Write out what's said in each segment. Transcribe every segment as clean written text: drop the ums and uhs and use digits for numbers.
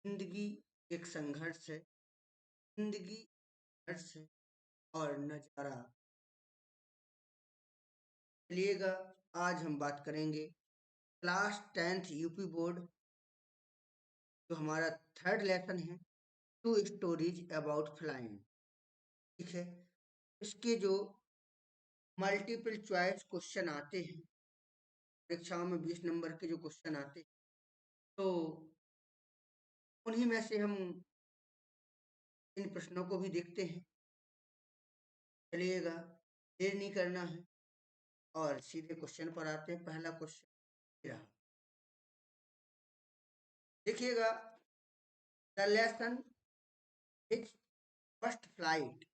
जिंदगी एक संघर्ष है। जिंदगी संघर्ष है और नजारा। चलिएगा, आज हम बात करेंगे क्लास 10th यूपी बोर्ड, जो हमारा थर्ड लेसन है, टू स्टोरीज अबाउट फ्लाइंग। ठीक है, इसके जो मल्टीपल चॉइस क्वेश्चन आते हैं परीक्षाओं में, 20 नंबर के जो क्वेश्चन आते हैं, तो उन्हीं में से हम इन प्रश्नों को भी देखते हैं। चलिएगा, देर नहीं करना है और सीधे क्वेश्चन पर आते हैं। पहला क्वेश्चन रहा, देखिएगा। The lesson is first flight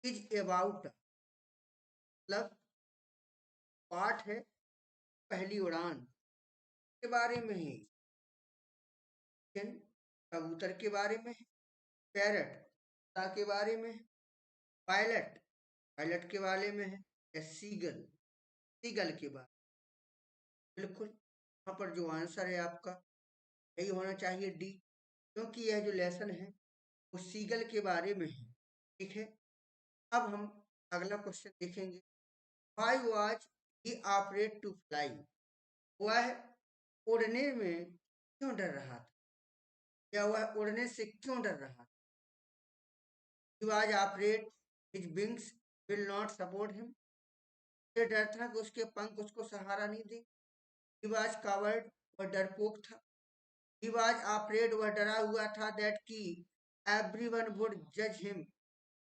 is about, मतलब पाठ है पहली उड़ान के बारे में है। कबूतर के बारे में है, पैरट के बारे में है, पायलट पायलट के बारे में है, या सीगल सीगल के बारे में। बिल्कुल, यहाँ पर जो आंसर है आपका यही होना चाहिए, डी, क्योंकि यह जो लेसन है वो सीगल के बारे में है। ठीक है, अब हम अगला क्वेश्चन देखेंगे। Why was he operate to fly, वह उड़ने में क्यों डर रहा था, या वह उड़ने से क्यों डर रहा था। He was afraid his wings will not support him, ये डर था कि उसके पंख उसको सहारा नहीं दे। He was coward, वह डरपोक था। He was afraid, वह डरा हुआ था, that कि everyone would judge him,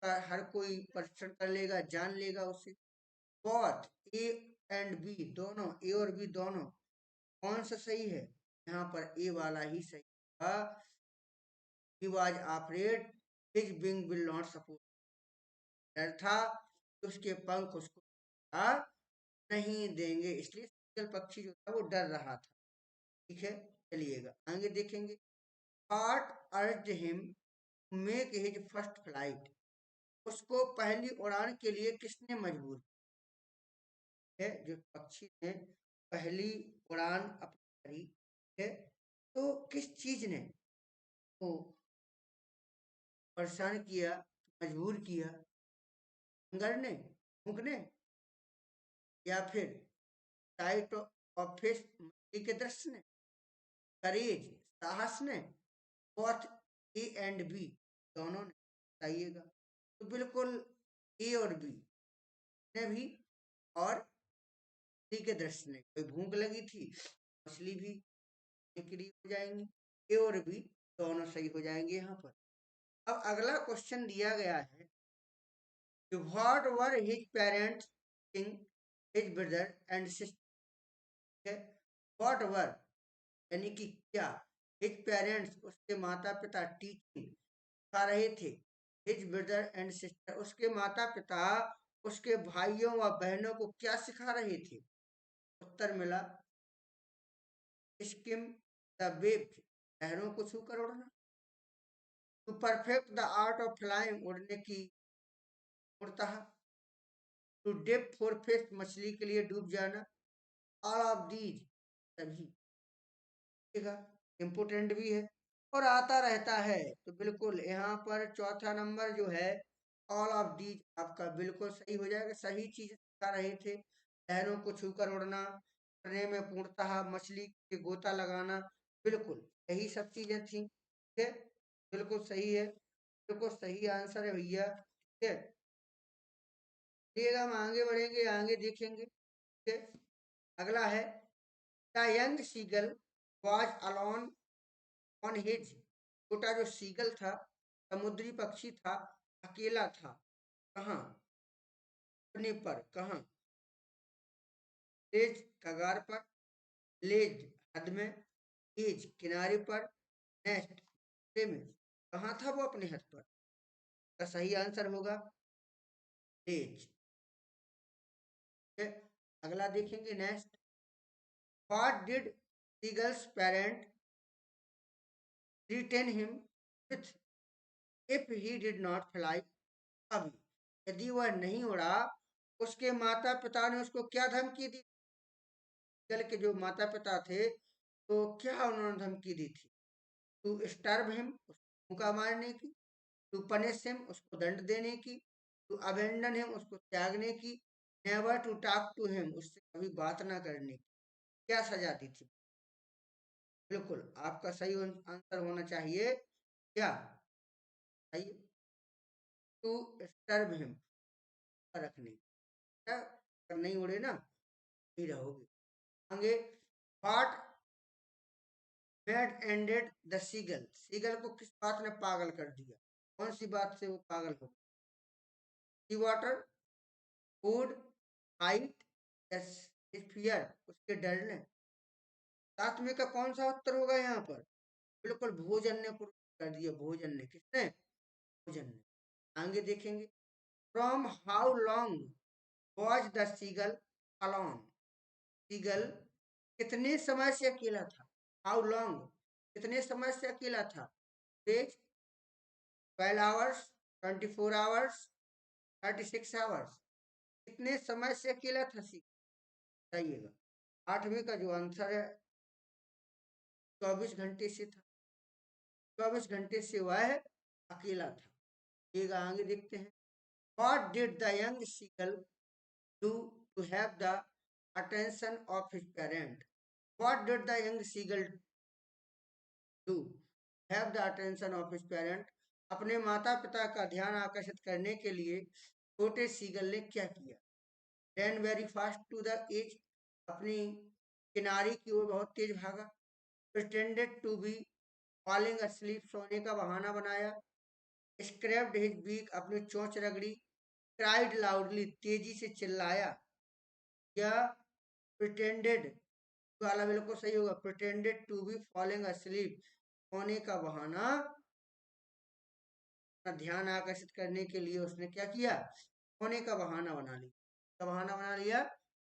हर कोई परीक्षण कर लेगा, जान लेगा उसे। Both A and B, दोनों A और B दोनों, कौन सा सही है? यहाँ पर A वाला ही सही था। He was afraid his wing will not support, डर था कि उसके पंख उसको नहीं देंगे, इसलिए शीतल पक्षी जो था वो डर रहा था। ठीक है, चलिएगा आगे देखेंगे। What urged him to make his first flight, उसको पहली उड़ान के लिए किसने मजबूर किया है? जो पक्षी ने पहली उड़ान अपनी करी है, तो किस चीज ने वो परेशान किया, मजबूर किया? हंगर ने, भूख ने, या फिर टाइट ऑफिस मछली के दृश्य ने, करेज साहस ने, बोथ ए एंड बी दोनों ने, बताइएगा। तो बिल्कुल ए और बी ने भी, और मछली के दृश्य ने, कोई भूख लगी थी, मछली भी निकली हो जाएंगी। ए और बी दोनों सही हो जाएंगे यहाँ पर। अब अगला क्वेश्चन दिया गया है, what were his parents in his brother and sister. What were यानी कि क्या, हिज पेरेंट्स उसके माता पिता, टीचिंग सिखा रहे थे, हिज ब्रदर एंड सिस्टर उसके माता पिता उसके भाइयों व बहनों को क्या सिखा रहे थे? उत्तर मिला, स्किम द वेव, लहरों को छूकर उड़ना। To perfect the art of flying, उड़ने की उड़ता। टू डिप फॉर फिश, मछली के लिए डूब जाना। ऑल ऑफ दीज, सभी, इम्पोर्टेंट भी है और आता रहता है। तो बिल्कुल यहाँ पर चौथा नंबर जो है, ऑल ऑफ दीज, आपका बिल्कुल सही हो जाएगा। सही चीज सिखा रहे थे, लहरों को छूकर उड़ना, उड़ने में पूर्णतः मछली के गोता लगाना, बिल्कुल यही सब चीजें थी। ठीक है, बिल्कुल सही है, बिल्कुल सही आंसर है भैया। ठीक है, चलिएगा हम आगे बढ़ेंगे, आगे देखेंगे। ठीक है, अगला है, the young seagull was alone on his, छोटा जो सीगल था, समुद्री पक्षी था, अकेला था। कहाँ? अपने पर, कहाँ? लेज कगार पर, लेज हद में, एज किनारे पर, नेस्ट में, कहाँ था वो? अपने हद पर। का सही आंसर होगा लेज। अगला देखेंगे, next. What did seagulls parent threaten him with if he did not fly, अभी यदि वह नहीं उड़ा, उसके माता पिता ने उसको क्या धमकी दी? सीगल के जो माता पिता थे, तो क्या उन्होंने धमकी दी थी? टू स्टर्व हिम, उसको धोखा मारने की, टू पनिश हिम, उसको दंड देने की, टू अबेंडन हिम, उसको त्यागने की, never to talk to him, उससे कभी बात ना करने की। क्या सजा दी थी? बिल्कुल आपका सही आंसर होना चाहिए क्या? सही, टू स्टर्व हिम, रखने, क्या? अगर नहीं उड़े ना नहीं रहोगे। आगे, what made ended the seagull, seagull को किस बात ने पागल कर दिया? कौन सी बात से वो पागल हो? Sea water, food, height, yes, fear, उसके डर ने। साथ में का कौन सा उत्तर होगा यहाँ पर? बिल्कुल भोजन ने कर दिया, भोजन ने। किसने? भोजन ने। आगे देखेंगे, from how long was the seagull alone, seagull कितने समय से अकेला था? हाउ लॉन्ग, कितने समय से अकेला था? डेज, 12 आवर्स, 24 आवर्स, 36 आवर्स, कितने समय से अकेला था सीगल? बताइएगा। 8वें का जो आंसर है 24 घंटे से था, 24 घंटे से वह अकेला था। ये आगे देखते हैं, what did the young seagull do to have the attention of his parent, what did the young seagull do have the attention of his parent, अपने माता पिता का ध्यान आकर्षित करने के लिए छोटे सीगल ने क्या किया? ran very fast to the edge, अपनी किनारे की ओर बहुत तेज भागा। pretended to be falling asleep, सोने का बहाना बनाया। scraped his beak, अपनी चोंच रगड़ी। cried loudly, तेजी से चिल्लाया। या pretended वाला बिल्कुल सही होगा, pretended to be falling asleep, सोने का बहाना, अपना ध्यान आकर्षित करने के लिए उसने क्या किया? सोने का बहाना बना लिया। क्या बहाना बना लिया?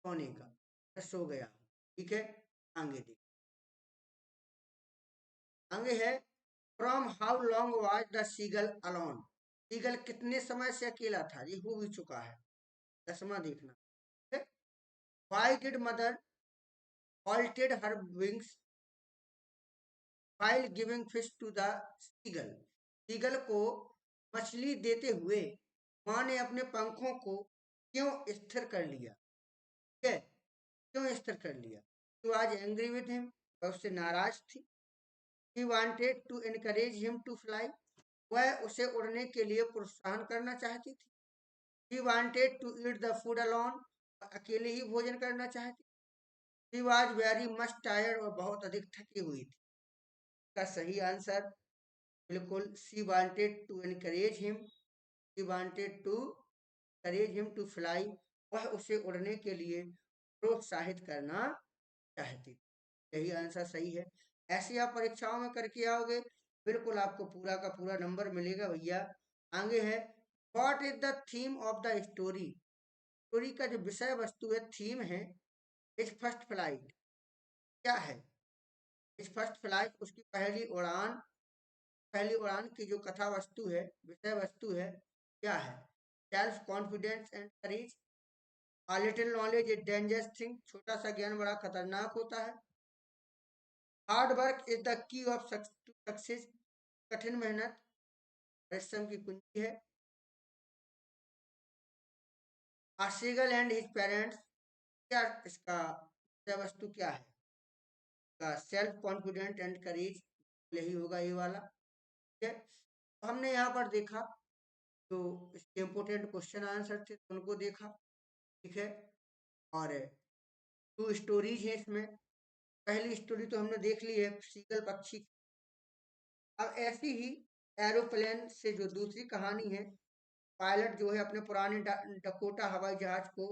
सोने का, सो गया। ठीक है, आगे देख, आगे है, from how long was the seagull alone, seagull कितने समय से अकेला था? ये हो भी चुका है। 10वां देखना, ठीक है, why did mother halted her wings while giving fish to the seagull, seagull को मछली देते हुए माँ ने अपने पंखों को क्यों स्थिर कर लिया? ठीक है, क्यों स्थिर कर लिया? तो आज एंग्री विद हिम, वह उससे नाराज थी। He wanted to encourage him to fly, वह उसे उड़ने के लिए प्रोत्साहन करना चाहती थी। He wanted to eat the food alone, अकेले ही भोजन करना चाहती। She was very much tired, और बहुत अधिक थकी हुई थी। का सही आंसर बिल्कुल she wanted to encourage him, she wanted to encourage him to fly, वह उसे उड़ने के लिए प्रोत्साहित करना चाहती थी। यही आंसर सही है। ऐसे आप परीक्षाओं में करके आओगे, बिल्कुल आपको पूरा का पूरा नंबर मिलेगा भैया। आगे है, what is the theme of the story, story का जो विषय वस्तु है, थीम है, इज फर्स्ट फ्लाइट, क्या है? इज फर्स्ट फ्लाइट, उसकी पहली उड़ान, पहली उड़ान की जो कथा वस्तु है, विषय वस्तु है, क्या है? Self confidence and courage, a little knowledge is dangerous thing, छोटा सा ज्ञान बड़ा खतरनाक होता है। Hard work is the key of success, कठिन मेहनत परिश्रम की कुंजी है। अ सीगल एंड हिज पेरेंट्स, क्या इसका विषय वस्तु क्या है? सेल्फ कॉन्फिडेंट एंड करेज, यही होगा ये वाला। ठीक है, तो हमने यहाँ पर देखा जो इसके इम्पोर्टेंट क्वेश्चन आंसर थे उनको देखा। ठीक है, और 2 स्टोरीज है इसमें। पहली स्टोरी तो हमने देख ली है, सीगल पक्षी। अब ऐसी ही एरोप्लेन से जो दूसरी कहानी है, पायलट जो है अपने पुराने डकोटा हवाई जहाज को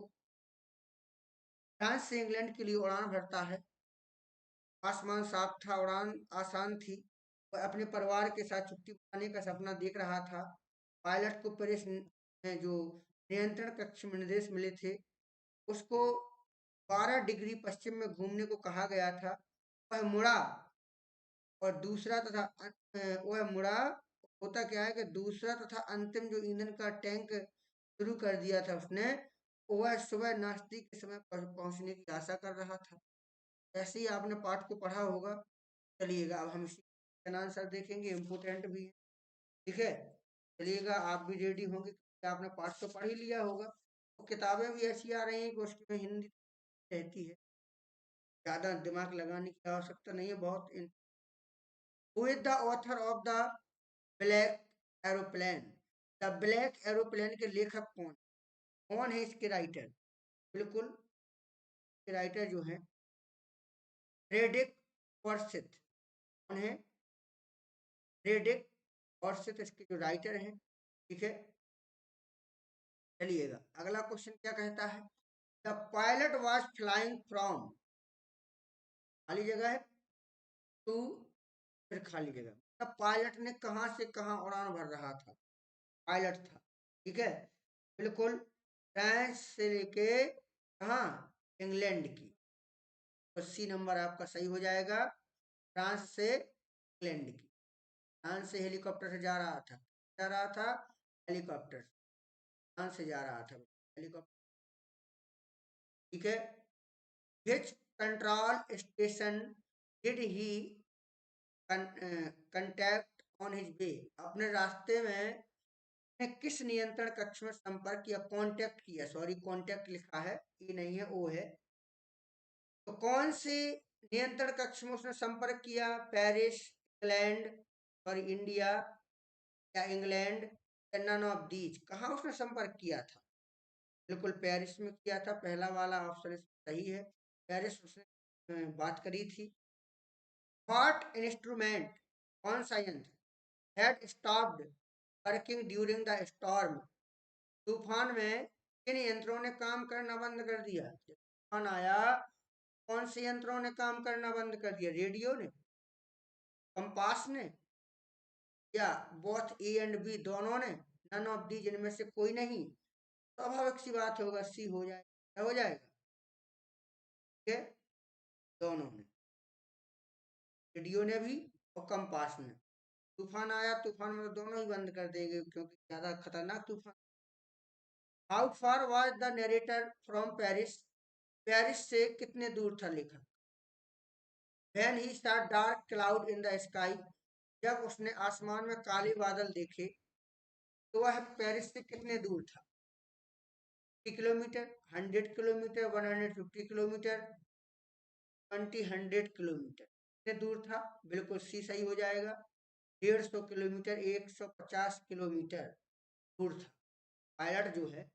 फ्रांस से इंग्लैंड के लिए उड़ान भरता है। आसमान साफ था, उड़ान आसान थी, वह अपने परिवार के साथ छुट्टी मनाने का सपना देख रहा था। पायलट को पेरिस में जो नियंत्रण कक्ष में निर्देश मिले थे, उसको 12 डिग्री पश्चिम में घूमने को कहा गया था। वह मुड़ा, और दूसरा तथा वह मुड़ा, होता क्या है कि दूसरा तथा अंतिम जो ईंधन का टैंक शुरू कर दिया था उसने, वह सुबह नाश्ते के समय पहुंचने की आशा कर रहा था। ऐसे ही आपने पाठ को पढ़ा होगा। चलिएगा अब हम इसी क्वेश्चन आंसर देखेंगे, इम्पोर्टेंट भी है। ठीक है, चलिएगा, आप भी रेडी होंगे, आपने पाठ तो पढ़ ही लिया होगा। तो किताबें भी ऐसी आ रही हैं कि उसमें हिंदी रहती है, ज़्यादा दिमाग लगाने की आवश्यकता नहीं है। बहुत who is the author of the black aeroplane? The black aeroplane के लेखक कौन? कौन है इसके राइटर? बिल्कुल, इसके राइटर जो है फ्रेडरिक फॉर्सिथ। कौन है? फ्रेडरिक फॉर्सिथ इसके जो राइटर हैं। ठीक है, चलिएगा, अगला क्वेश्चन क्या कहता है? The pilot was flying from, खाली जगह है, टू, फिर खाली जगह। तब पायलट ने कहां से कहां उड़ान भर रहा था? पायलट था, ठीक है, बिल्कुल, फ्रांस से लेके कहा? इंग्लैंड की। तो सी नंबर आपका सही हो जाएगा, फ्रांस से इंग्लैंड की। फ्रांस से हेलीकॉप्टर से जा रहा था हेलीकॉप्टर, फ्रांस से जा रहा था हेलीकॉप्टर। ठीक है, which control station did he contact on his way? अपने रास्ते में ने किस नियंत्रण कक्ष में संपर्क किया? कांटेक्ट किया, सॉरी कांटेक्ट लिखा है, ये नहीं है, ओ है। तो कौन से नियंत्रण कक्ष में उसने संपर्क किया? पेरिस, इंग्लैंड, सॉरी इंडिया, या इंग्लैंड, या नन ऑफ दीज? कहाँ उसने संपर्क किया था? बिल्कुल पेरिस में किया था, पहला वाला ऑप्शन सही है, पेरिस उसने बात करी थी। व्हाट इंस्ट्रूमेंट, कौन सा यंत्र had stopped working during the storm? तूफान में किन यंत्रों ने काम करना बंद कर दिया? जब तूफान आया, कौन से यंत्रों ने काम करना बंद कर दिया? रेडियो ने, कंपास ने, या बोथ ए एंड बी, दोनों ने, नन ऑफ दी, जिनमें से कोई नहीं? स्वाभाविक सी बात होगा, सी हो जाएगा, क्या हो जाएगा? ठीक है, दोनों ने, रेडियो ने भी और कंपास ने। तूफान आया, तूफान में तो दोनों ही बंद कर देंगे, क्योंकि ज्यादा खतरनाक तूफान। How far was the narrator from Paris? Paris से कितने दूर था लेखक? When he saw dark cloud in the sky, जब उसने आसमान में काले बादल देखे, तो वह पेरिस से कितने दूर था? 50 किलोमीटर, 100 किलोमीटर, 150 किलोमीटर, 100 किलोमीटर? कितने दूर था? बिल्कुल सी सही हो जाएगा, 150 किलोमीटर, 150 किलोमीटर दूर था। पायलट जो है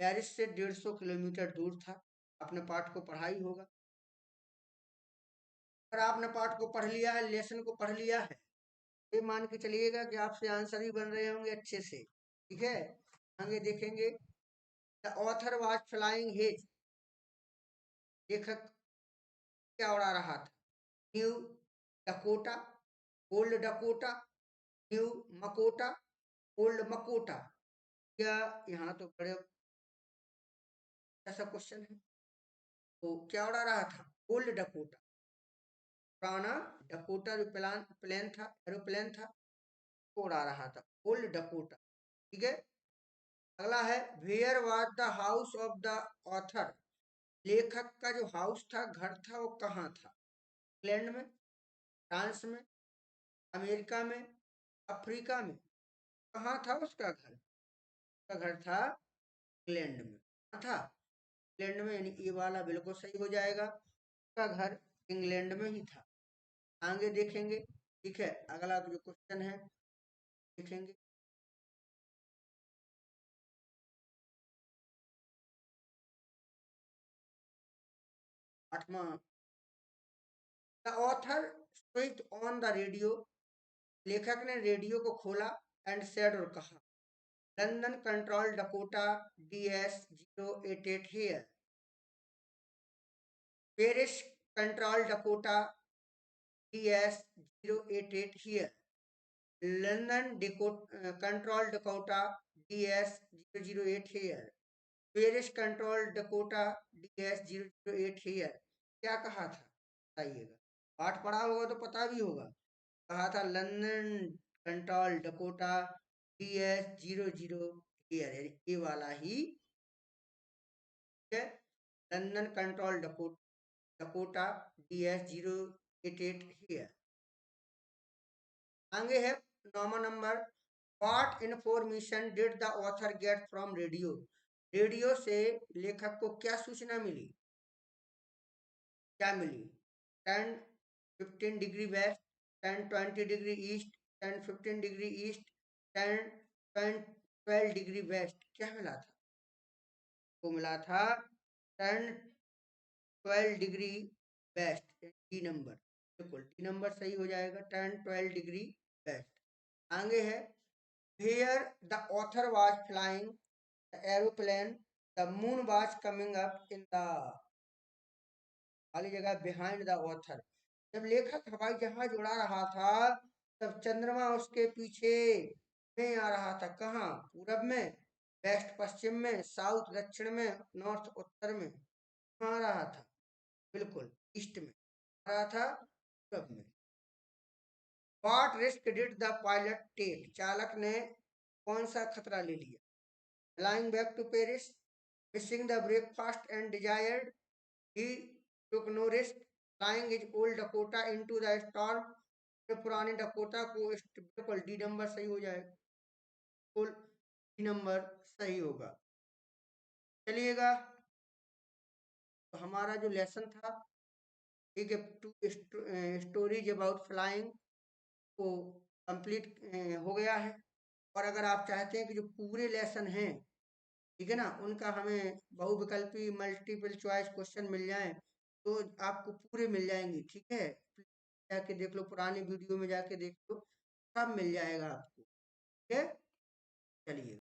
पेरिस से 150 किलोमीटर दूर था। आपने पाठ को पढ़ा ही होगा। अगर आपने पाठ को पढ़ लिया है, लेसन को पढ़ लिया है, ये मान के चलिएगा कि आपसे आंसर ही बन रहे होंगे अच्छे से। ठीक है, आगे देखेंगे। The author was flying his, लेखक क्या उड़ा रहा था? New Dakota, old Dakota, new Makota, old Makota, या यहाँ तो बड़े ऐसा क्वेश्चन है। तो क्या उड़ा रहा था? ओल्ड डकोटा, पुराना डकोटा जो प्लेन था, एरोप्लेन था, वो उड़ा रहा था, ओल्ड डकोटा। ठीक है, अगला है, where was the house of the author? लेखक का जो हाउस था, घर था, वो कहाँ था? इंग्लैंड में, फ्रांस में, अमेरिका में, अफ्रीका में? कहाँ था उसका घर? उसका घर था इंग्लैंड में। कहाँ था? इंग्लैंड में, यानी ये वाला बिल्कुल सही हो जाएगा, उसका घर इंग्लैंड में ही था। आगे देखेंगे। ठीक है, अगला जो क्वेश्चन है देखेंगे। 8वां, the author switched on the radio, लेखक ने रेडियो को खोला, एंड सेड, और कहा, London control Dakota DS 088 here, Paris control Dakota DS 088 here, London control Dakota DS 008 here, Paris control Dakota DS 008 here. क्या कहा था बताइएगा? पाठ पढ़ा होगा तो पता भी होगा। कहा था London control Dakota DS 00 here, ये वाला ही है, London control Dakota DS 088 here. आगे है normal number, what information did the author get from radio? Radio से लेखक को क्या सूचना मिली? क्या मिली? 10 15 degree west, 10 20 degree east, 10 15 degree east, 10 12 degree west, क्या मिला था? वो मिला था 10 12 डिग्री वेस्ट, डी नंबर। बिल्कुल डी नंबर सही हो जाएगा, 10 12 डिग्री वेस्ट। आगे है, here the author was flying the aeroplane, the moon was coming up in the, खाली जगह बिहाइंड द ऑथर। जब लेखक हवाई जहाज उड़ा रहा था तब चंद्रमा उसके पीछे में आ रहा था। कहाँ? पूरब में, वेस्ट पश्चिम में, साउथ दक्षिण में, नॉर्थ उत्तर में। कहाँ आ रहा था? बिल्कुल ईस्ट में आ रहा था, पूरब में। What risk did the pilot take? चालक ने कौन सा खतरा ले लिया? Flying back to Paris, missing the breakfast and desired, he took no risk, flying his old Dakota into the storm, तो पुराने डकोटा को बिल्कुल डी नंबर सही हो जाएगा, बिल्कुल डी नंबर सही होगा। चलिएगा, तो हमारा जो लेसन था, ठीक है, टू स्टोरीज अबाउट फ्लाइंग को कंप्लीट हो गया है। और अगर आप चाहते हैं कि जो पूरे लेसन हैं, ठीक है ना, उनका हमें बहुविकल्पी मल्टीपल चॉइस क्वेश्चन मिल जाएं, तो आपको पूरे मिल जाएंगे, ठीक है। जाके देख लो, पुराने वीडियो में जाके देख लो, सब मिल जाएगा आपको, ठीक है। चलिए।